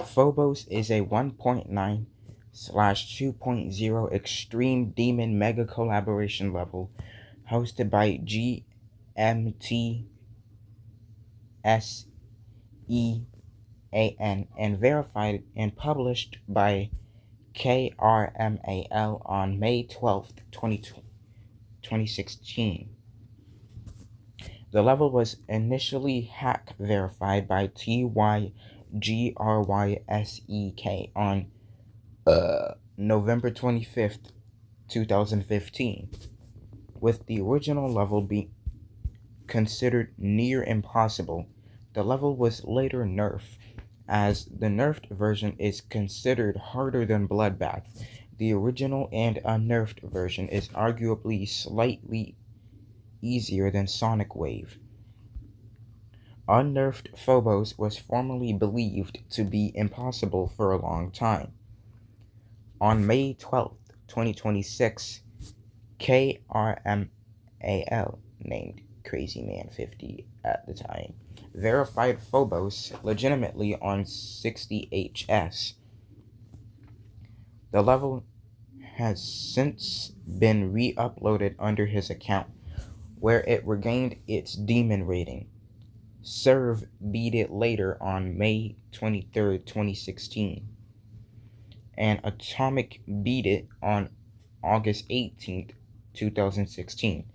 Phobos is a 1.9/2.0 extreme demon mega collaboration level hosted by GMTSEAN and verified and published by KRMAL on May 12th, 2016. The level was initially hack verified by TYGRYSEK on November 25th, 2015, with the original level being considered near impossible. The level was later nerfed, as the nerfed version is considered harder than Bloodbath. The original and unnerfed version is arguably slightly easier than Sonic Wave. Unnerfed Phobos was formerly believed to be impossible for a long time. On May 12th, 2026, KRMAL, named Crazy Man 50 at the time, verified Phobos legitimately on 60HS. The level has since been re-uploaded under his account, where it regained its demon rating. Serve beat it later on May 23rd, 2016, and Atomic beat it on August 18th, 2016.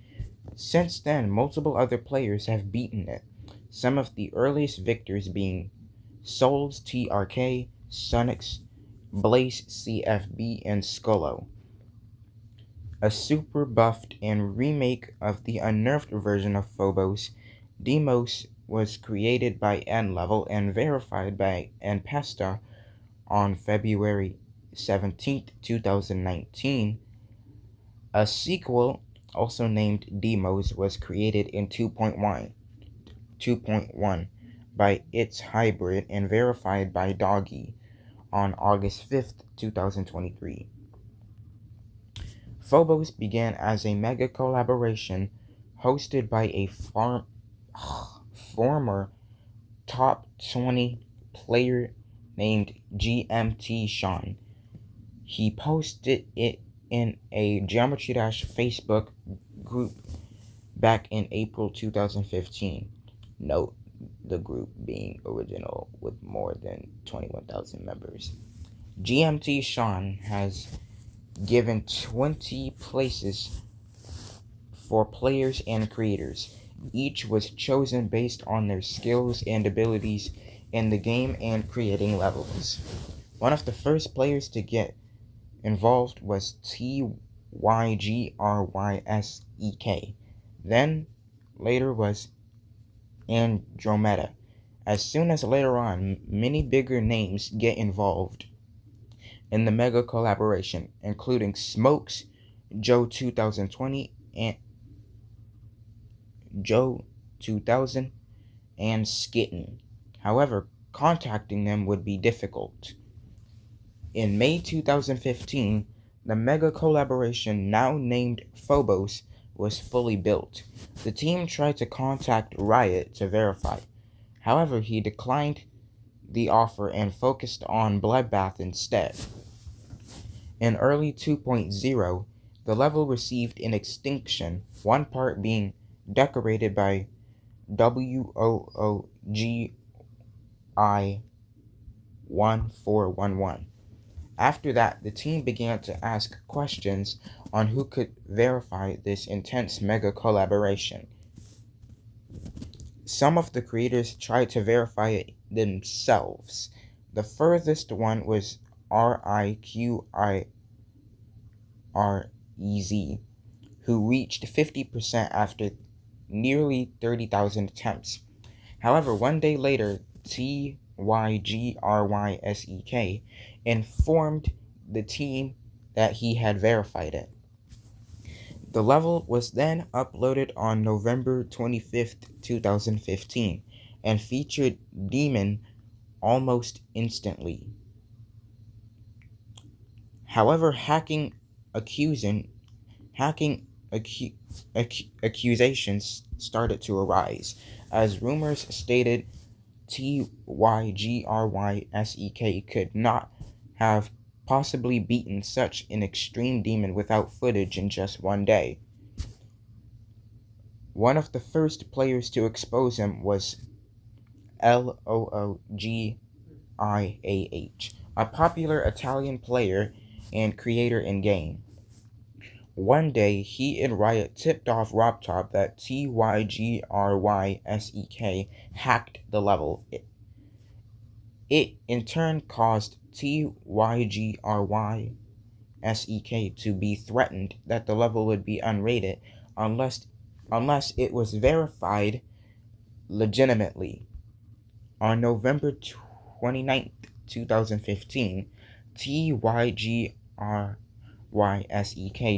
Since then, multiple other players have beaten it, some of the earliest victors being Souls TRK, Sonix, Blaze CFB, and Skullo. A super buffed and remake of the unnerfed version of Phobos, Demos was created by N-Level and verified by Npesta on February 17th, 2019. A sequel, also named Demos, was created in 2.1 by its hybrid and verified by Doggy on August 5th, 2023. Phobos began as a mega collaboration hosted by a former top 20 player named GMT Sean. He posted it in a Geometry Dash Facebook group back in April 2015. Note the group being original with more than 21,000 members. GMT Sean has given 20 places for players and creators. Each was chosen based on their skills and abilities in the game and creating levels. One of the first players to get involved was TYGRYSEK. Then, later was Andromeda. As soon as later on, many bigger names get involved in the mega collaboration, including Smokes, Joe 2020, and Joe 2000, and Skitten. However, contacting them would be difficult. In May 2015, the mega collaboration, now named Phobos, was fully built. The team tried to contact Riot to verify. However, he declined the offer and focused on Bloodbath instead. In early 2.0, the level received an extinction, one part being decorated by WOOGI1411. After that, the team began to ask questions on who could verify this intense mega collaboration. Some of the creators tried to verify it themselves. The furthest one was RIQIREZ, who reached 50% after nearly 30,000 attempts. However, one day later, TYGRYSEK informed the team that he had verified it. The level was then uploaded on November 25th, 2015, and featured Demon almost instantly. However, accusations started to arise, as rumors stated TYGRYSEK could not have possibly beaten such an extreme demon without footage in just one day. One of the first players to expose him was LOOGIAH, a popular Italian player and creator in game. One day, he and Riot tipped off RobTop that TYGRYSEK hacked the level. It in turn caused TYGRYSEK to be threatened that the level would be unrated unless it was verified legitimately. On November 29th, 2015, TYGRYSEK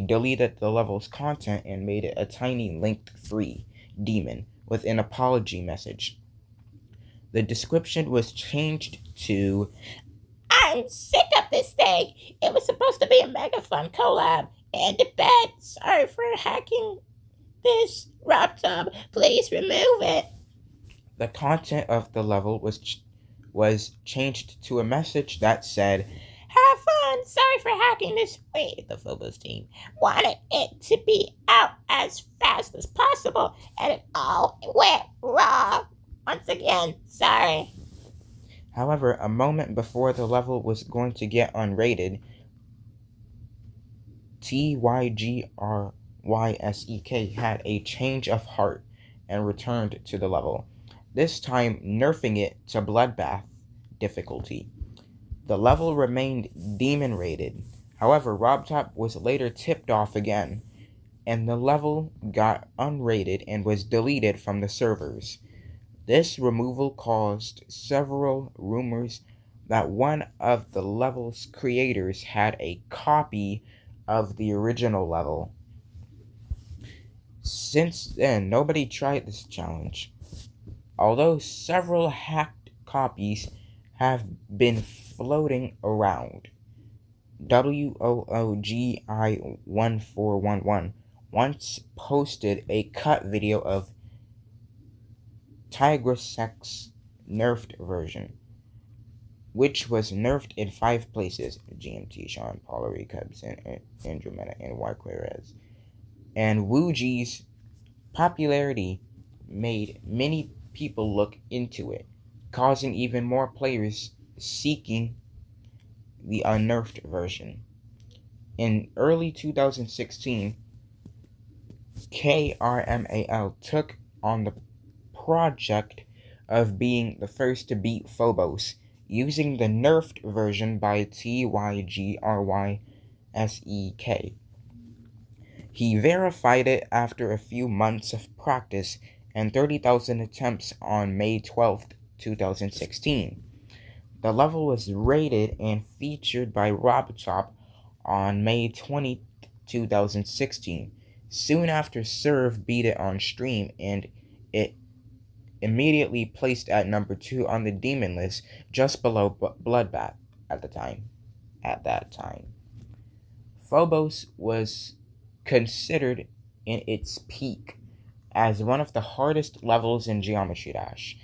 deleted the level's content and made it a tiny length-free demon with an apology message. The description was changed to, "I'm sick of this thing. It was supposed to be a mega fun collab. And bad. Sorry for hacking this. RobTop, please remove it." The content of the level was changed to a message that said, "Have fun. Sorry for hacking this." Wait, the Phobos team wanted it to be out as fast as possible, and it all went wrong. Once again, sorry. However, a moment before the level was going to get unrated, TYGRYSEK had a change of heart and returned to the level, this time nerfing it to Bloodbath difficulty. The level remained demon rated. However, RobTop was later tipped off again, and the level got unrated and was deleted from the servers. This removal caused several rumors that one of the level's creators had a copy of the original level. Since then, nobody tried this challenge, although several hacked copies have been floating around. WOOGI1411 once posted a cut video of Tigresek's nerfed version, which was nerfed in 5 places: GMT, Sean, Polari, Cubs, and Andromeda, and Juarez. And Wuji's popularity made many people look into it, causing even more players seeking the unnerfed version. In early 2016, KRMAL took on the project of being the first to beat Phobos, using the nerfed version by TYGRYSEK. He verified it after a few months of practice and 30,000 attempts on May 12, 2016. The level was rated and featured by RobTop on May 20, 2016. Soon after, Serve beat it on stream, and it immediately placed at number 2 on the demon list, just below Bloodbath at that time. Phobos was considered in its peak as one of the hardest levels in Geometry Dash.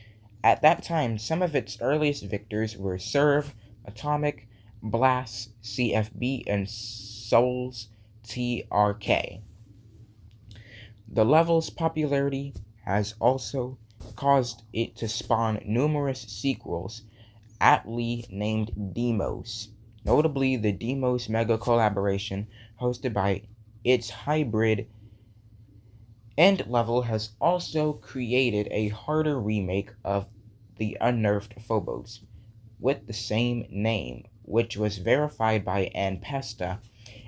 At that time, some of its earliest victors were Serve, Atomic, Blast, CFB, and Souls TRK. The level's popularity has also caused it to spawn numerous sequels, aptly named Demos, notably the Demos Mega collaboration hosted by its hybrid end level has also created a harder remake of the unnerfed Phobos with the same name, which was verified by Anpesta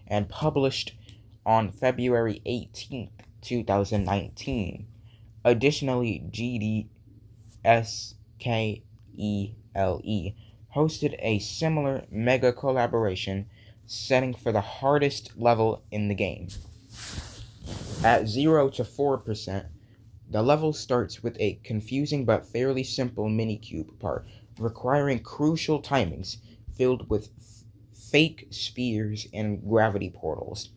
and published on February 18, 2019. Additionally, GDSKELE hosted a similar mega collaboration setting for the hardest level in the game. At 0 to 4%, the level starts with a confusing but fairly simple minicube part requiring crucial timings filled with fake spheres and gravity portals.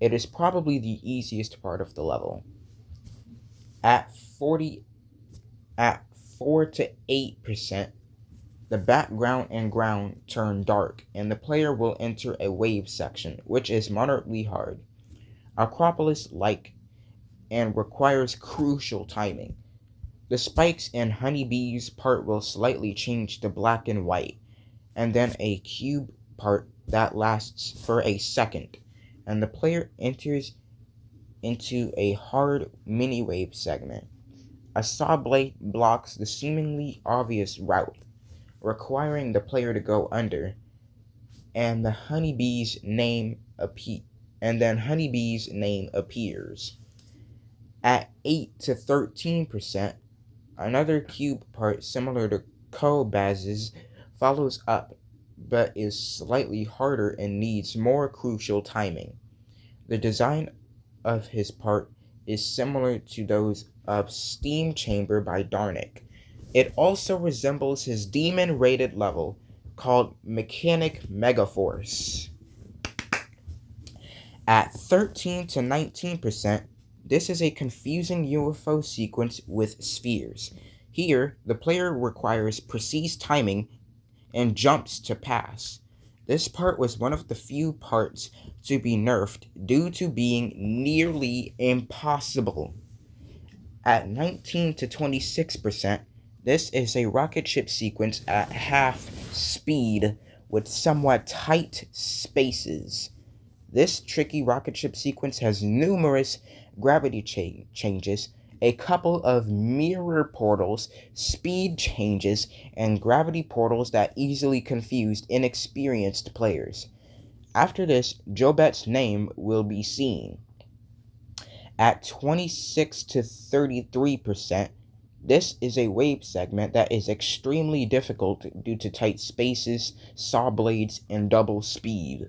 It is probably the easiest part of the level. At 4 to 8%, the background and ground turn dark, and the player will enter a wave section, which is moderately hard. Acropolis like and requires crucial timing. The spikes in Honeybee's part will slightly change to black and white, and then a cube part that lasts for a second, and the player enters into a hard mini wave segment. A saw blade blocks the seemingly obvious route, requiring the player to go under, and the honeybee's name appears. At 8 to 13%, another cube part similar to Kobaz's follows up, but is slightly harder and needs more crucial timing. The design of his part is similar to those of Steam Chamber by Darnik. It also resembles his demon rated level called Mechanic Megaforce. At 13 to 19%, this is a confusing UFO sequence with spheres. Here, the player requires precise timing and jumps to pass. This part was one of the few parts to be nerfed due to being nearly impossible. At 19 to 26%, this is a rocket ship sequence at half speed with somewhat tight spaces. This tricky rocket ship sequence has numerous gravity changes, a couple of mirror portals, speed changes, and gravity portals that easily confused inexperienced players. After this, Jobet's name will be seen. At 26 to 33%, this is a wave segment that is extremely difficult due to tight spaces, saw blades, and double speed.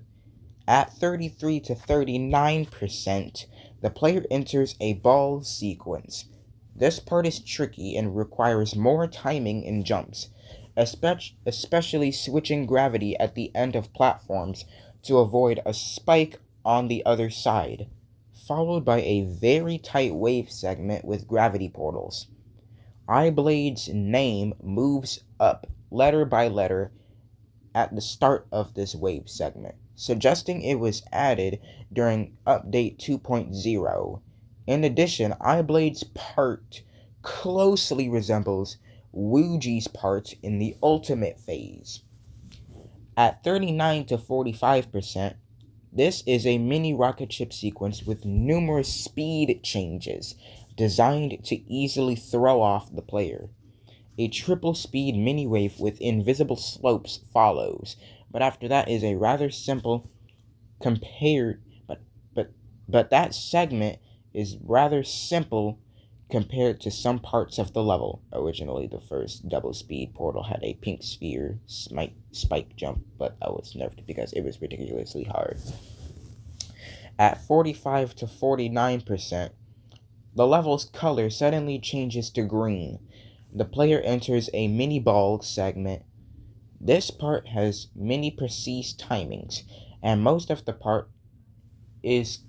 At 33 to 39%, the player enters a ball sequence. This part is tricky and requires more timing and jumps, especially switching gravity at the end of platforms to avoid a spike on the other side, followed by a very tight wave segment with gravity portals. Eyeblade's name moves up letter by letter at the start of this wave segment, suggesting it was added during Update 2.0. In addition, Eyeblade's part closely resembles Wuji's part in the Ultimate phase. At 39 to 45%, this is a mini rocket ship sequence with numerous speed changes designed to easily throw off the player. A triple speed mini wave with invisible slopes follows, but after that is a rather simple compared but that segment is rather simple compared to some parts of the level. Originally, the first double speed portal had a pink sphere spike jump, but that was nerfed because it was ridiculously hard. At 45 to 49%, the level's color suddenly changes to green. The player enters a mini ball segment. This part has many precise timings, and most of the part is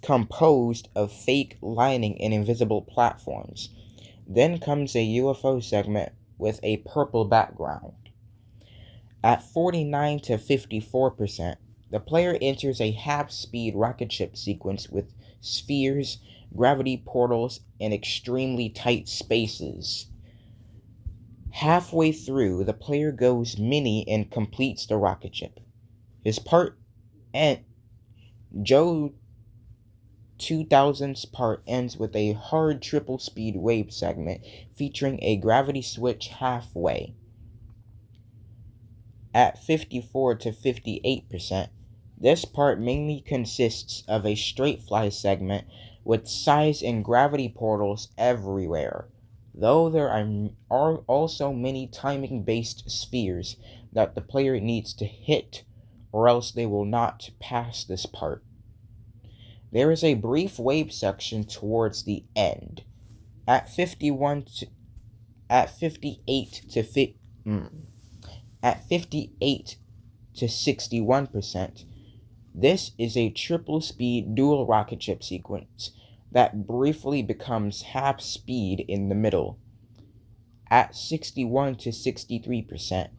composed of fake lining and invisible platforms. Then comes a UFO segment with a purple background. At 49 to 54%, the player enters a half-speed rocket ship sequence with spheres, gravity portals, and extremely tight spaces. Halfway through, the player goes mini and completes the rocket ship. His part and Joe 2000's part ends with a hard triple speed wave segment featuring a gravity switch halfway. At 54 to 58%, this part mainly consists of a straight fly segment with size and gravity portals everywhere, though there are also many timing based spheres that the player needs to hit or else they will not pass this part. There is a brief wave section towards the end. At 51 to at 58 to at 58 to 61%, this is a triple speed dual rocket ship sequence that briefly becomes half speed in the middle. At 61 to 63%,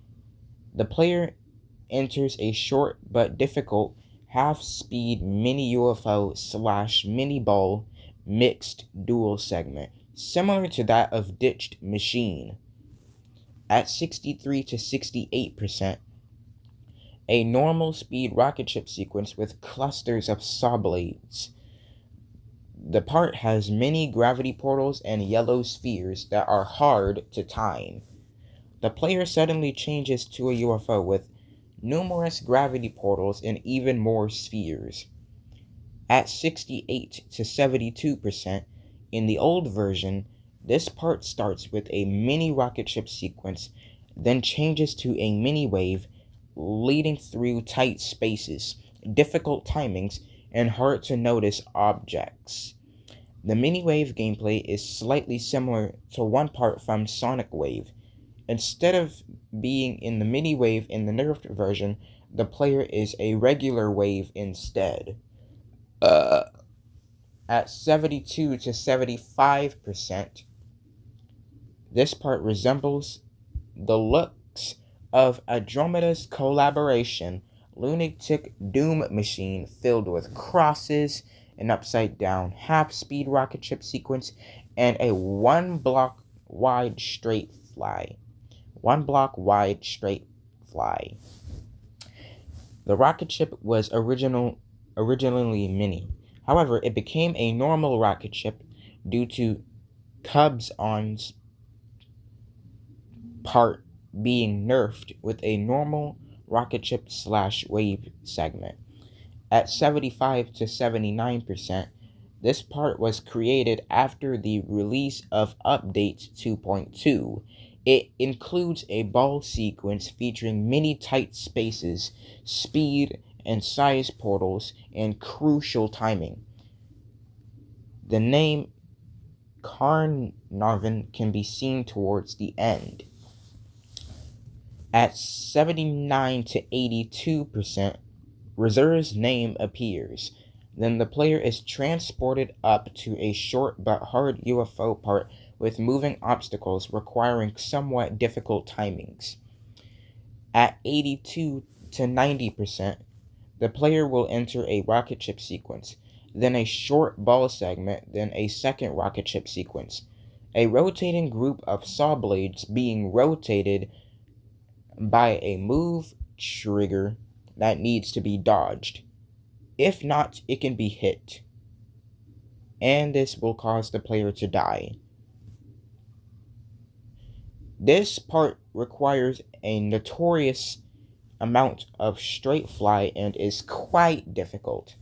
the player enters a short but difficult half-speed mini UFO / mini ball mixed dual segment, similar to that of Ditched Machine. At 63 to 68%, a normal speed rocket ship sequence with clusters of saw blades. The part has many gravity portals and yellow spheres that are hard to time. The player suddenly changes to a UFO with numerous gravity portals and even more spheres. At 68 to 72%, in the old version, this part starts with a mini rocket ship sequence, then changes to a mini wave leading through tight spaces, difficult timings, and hard to notice objects. The mini wave gameplay is slightly similar to one part from Sonic Wave. Instead of being in the mini wave in the nerfed version, the player is a regular wave instead. At 72 to 75%, this part resembles the looks of Andromeda's collaboration lunatic doom machine filled with crosses, an upside down half speed rocket ship sequence, and a one block wide straight fly. The rocket ship was originally mini. However, it became a normal rocket ship due to Cubs On's part being nerfed with a normal rocket ship / wave segment. At 75 to 79%, this part was created after the release of Update 2.2. It includes a ball sequence featuring many tight spaces, speed and size portals, and crucial timing. The name Carnarvon can be seen towards the end. At 79 to 82%, Reserve's name appears. Then the player is transported up to a short but hard UFO part with moving obstacles requiring somewhat difficult timings. At 82 to 90%, the player will enter a rocket ship sequence, then a short ball segment, then a second rocket ship sequence. A rotating group of saw blades being rotated by a move trigger that needs to be dodged. If not, it can be hit, and this will cause the player to die. This part requires a notorious amount of straight fly and is quite difficult.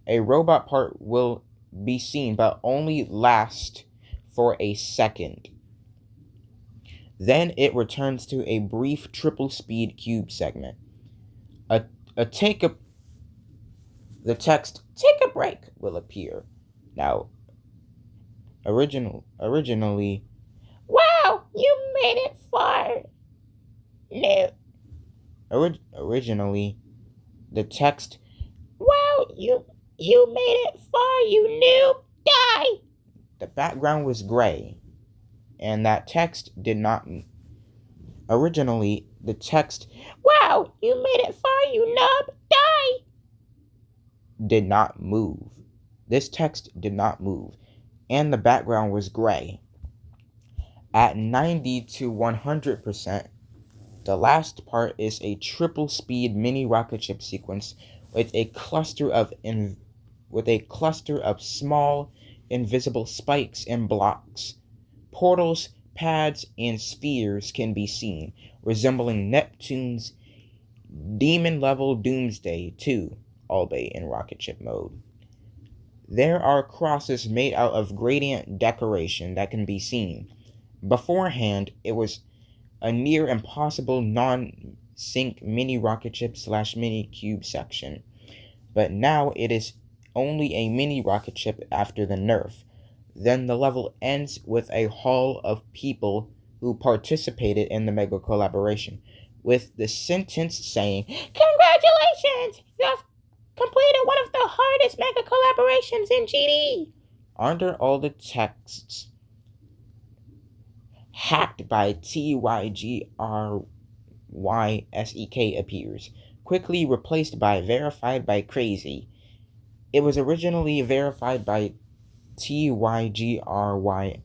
A robot part will be seen but only last for a second. Then it returns to a brief triple speed cube segment. The text "Take a break" will appear. Now, originally, Wow, you made it far. No. Originally, the text Wow, you made it far, you noob. Die. the background was gray, and that text did not. Originally, the text Wow, you made it far, you nub. Die. did not move. This text did not move, and the background was gray. At 90 to 100%, the last part is a triple speed mini rocket ship sequence with a cluster of small invisible spikes and blocks. Portals, pads, and spheres can be seen, resembling Neptune's demon level Doomsday 2, albeit in rocket ship mode. There are crosses made out of gradient decoration that can be seen. Beforehand, it was a near impossible non-sync mini rocket ship / mini cube section, but now it is only a mini rocket ship after the nerf. Then the level ends with a hall of people who participated in the mega collaboration, with the sentence saying, Congratulations! You have completed one of the hardest mega collaborations in GD. Under all the texts hacked by TYGRYSEK appears, quickly replaced by verified by crazy. It was originally verified by TYGRYSEK.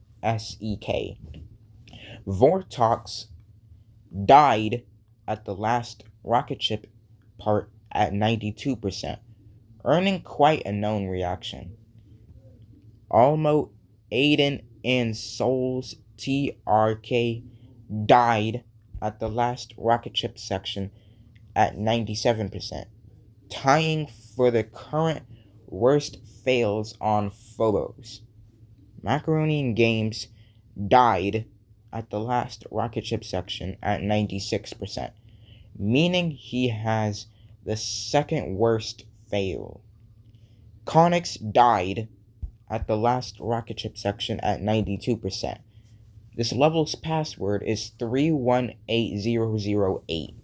Vortox died at the last rocket ship part at 92%, earning quite a known reaction. Almo, Aiden, and Souls TRK died at the last rocket ship section at 97%, tying for the current worst fails on Phobos. Macaroni and Games died at the last rocket ship section at 96%, meaning he has the second worst fail. Connix died at the last rocket ship section at 92%. This level's password is 318008.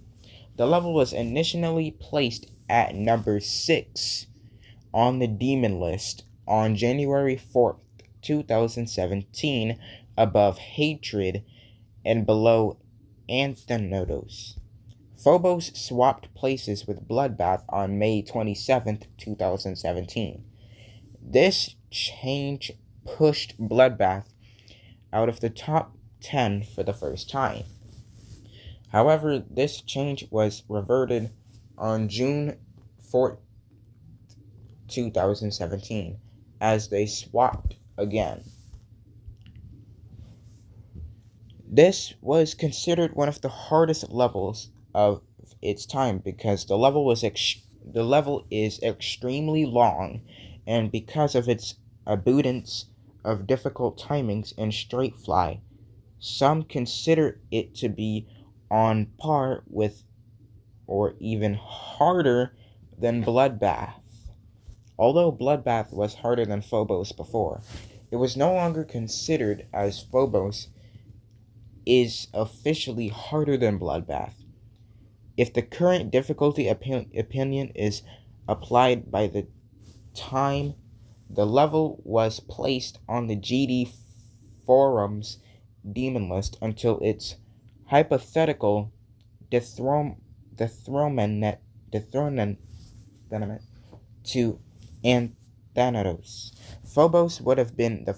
The level was initially placed at number 6 on the demon list on January 4th, 2017, above Hatred and below Anthenodos. Phobos swapped places with Bloodbath on May 27th, 2017. This change pushed Bloodbath out of the top 10 for the first time. However, this change was reverted on June 4th, 2017, as they swapped again. This was considered one of the hardest levels of its time because the level is extremely long, and because of its abundance of difficult timings and straight fly, some consider it to be on par with or even harder than Bloodbath. Although Bloodbath was harder than Phobos before, it was no longer considered, as Phobos is officially harder than Bloodbath. If the current difficulty opinion is applied by the time the level was placed on the GD forum's demon list until its hypothetical dethronement to Anthanatos. Phobos would have been the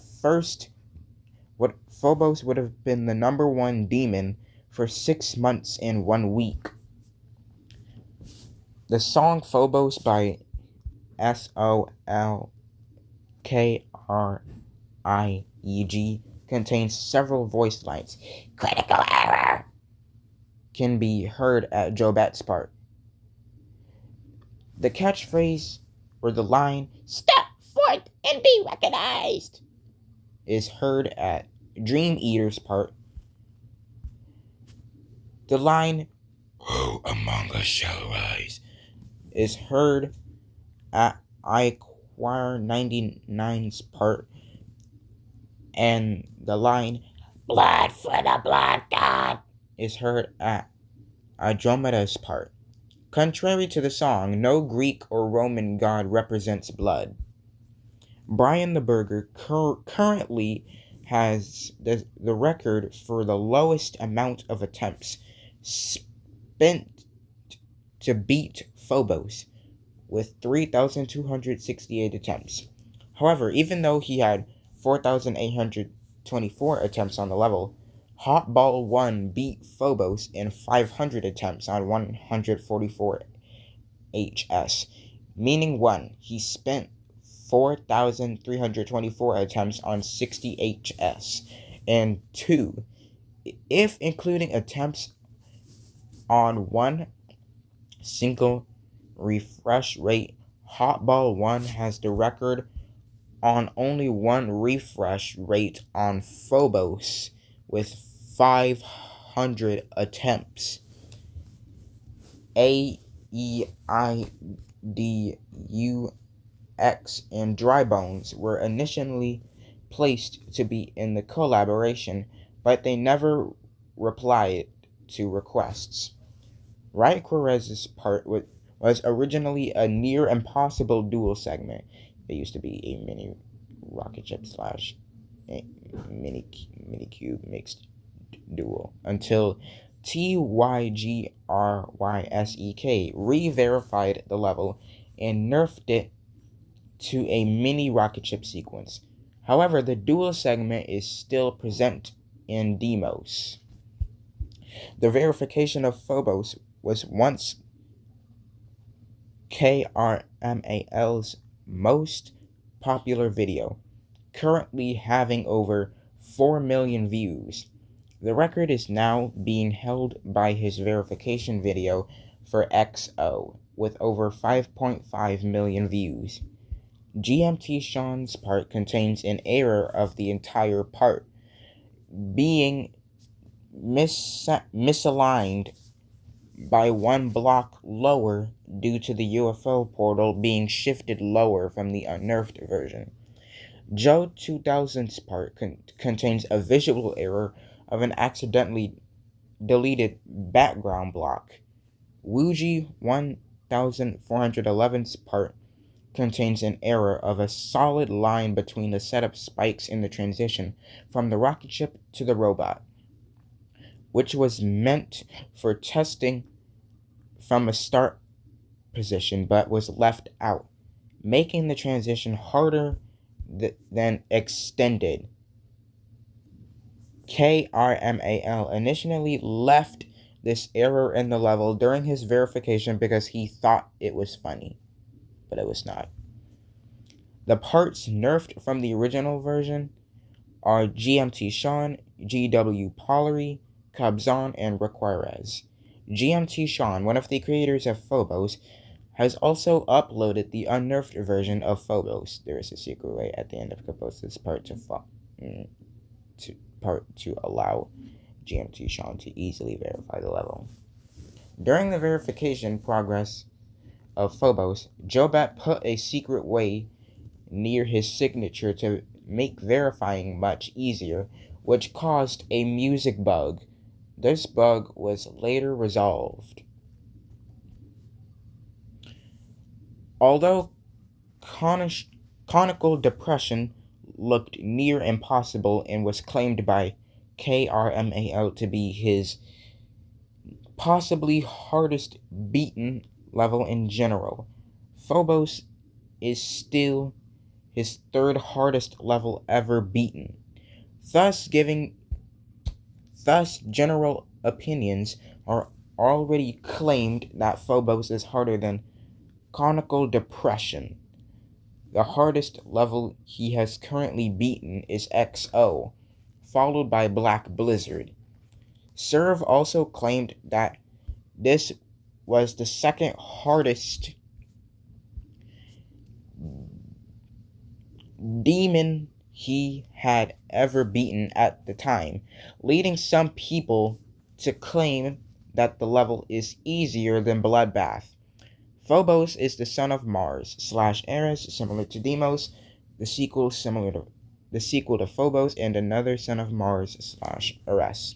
number one demon for 6 months and 1 week. The song Phobos by SOLKRIEG contains several voice lines. Critical error Can be heard at Jobet's part. The catchphrase or the line "Step forth and be recognized" is heard at Dream Eater's part. The line "Who among us shall rise" is heard at iQuire 99's part, and the line "Blood for the blood god" is heard at Andromeda's part. Contrary to the song, no Greek or Roman god represents blood. Brian the Burger currently has the record for the lowest amount of attempts spent to beat Phobos, with 3,268 attempts. However, even though he had 4,824 attempts on the level, Hotball 1 beat Phobos in 500 attempts on 144 HS, meaning 1, he spent 4,324 attempts on 60 HS, and 2, if including attempts on one single refresh rate, Hotball 1 has the record on only one refresh rate on Phobos with 500 attempts. AEIDUX and Drybones were initially placed to be in the collaboration, but they never replied to requests. Riot Quares's part was originally a near impossible duel segment. It used to be a mini rocket ship slash mini cube mixed duel until TYGRYSEK re-verified the level and nerfed it to a mini rocket ship sequence. However, the dual segment is still present in demos. The verification of Phobos was once KRMAL's most popular video, currently having over 4 million views. The record is now being held by his verification video for XO, with over 5.5 million views. GMT Sean's part contains an error of the entire part, being misaligned by one block lower due to the UFO portal being shifted lower from the unnerfed version. Joe 2000's part contains a visual error of an accidentally deleted background block. Wuji 1411's part contains an error of a solid line between the setup spikes in the transition from the rocket ship to the robot, which was meant for testing from a start position but was left out, making the transition harder than extended. KRMAL initially left this error in the level during his verification because he thought it was funny, but it was not. The parts nerfed from the original version are GMT Sean, GW Pollery, Cabzon, and Requires. GMT Sean, one of the creators of Phobos, has also uploaded the unnerfed version of Phobos. There is a secret way at the end of Caposa's part to allow GMT Sean to easily verify the level. During the verification progress of Phobos, Jobat put a secret way near his signature to make verifying much easier, which caused a music bug. This bug was later resolved. Although conical depression looked near impossible and was claimed by KRMAL to be his possibly hardest beaten level in general, Phobos is still his third hardest level ever beaten. Thus, general opinions are already claimed that Phobos is harder than conical depression. The hardest level he has currently beaten is XO, followed by Black Blizzard. Serve also claimed that this was the second hardest demon he had ever beaten at the time, leading some people to claim that the level is easier than Bloodbath. Phobos is the son of Mars / Eris, similar to Deimos, the sequel to Phobos, and another son of Mars / Eris.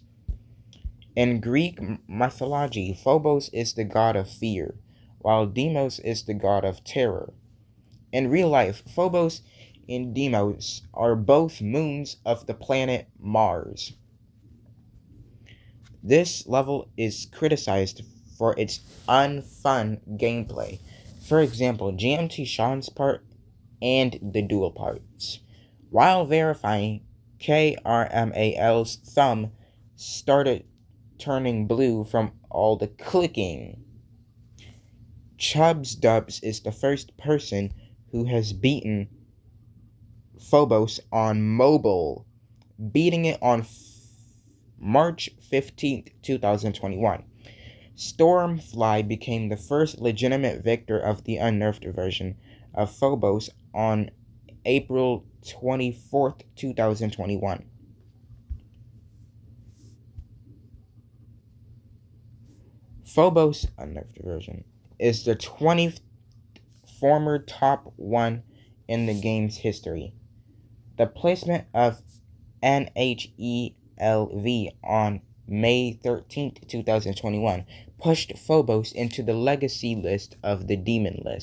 In Greek mythology, Phobos is the god of fear, while Deimos is the god of terror. In real life, Phobos and Deimos are both moons of the planet Mars. This level is criticized for its unfun gameplay. For example, GMT Sean's part and the dual parts. While verifying, KRMAL's thumb started turning blue from all the clicking. Chubbs Dubs is the first person who has beaten Phobos on mobile, beating it on March 15th, 2021. Stormfly became the first legitimate victor of the unnerfed version of Phobos on April 24th, 2021. Phobos unnerfed version is the 20th former top one in the game's history. The placement of NHELV on May 13, 2021 pushed Phobos into the legacy list of the demon list.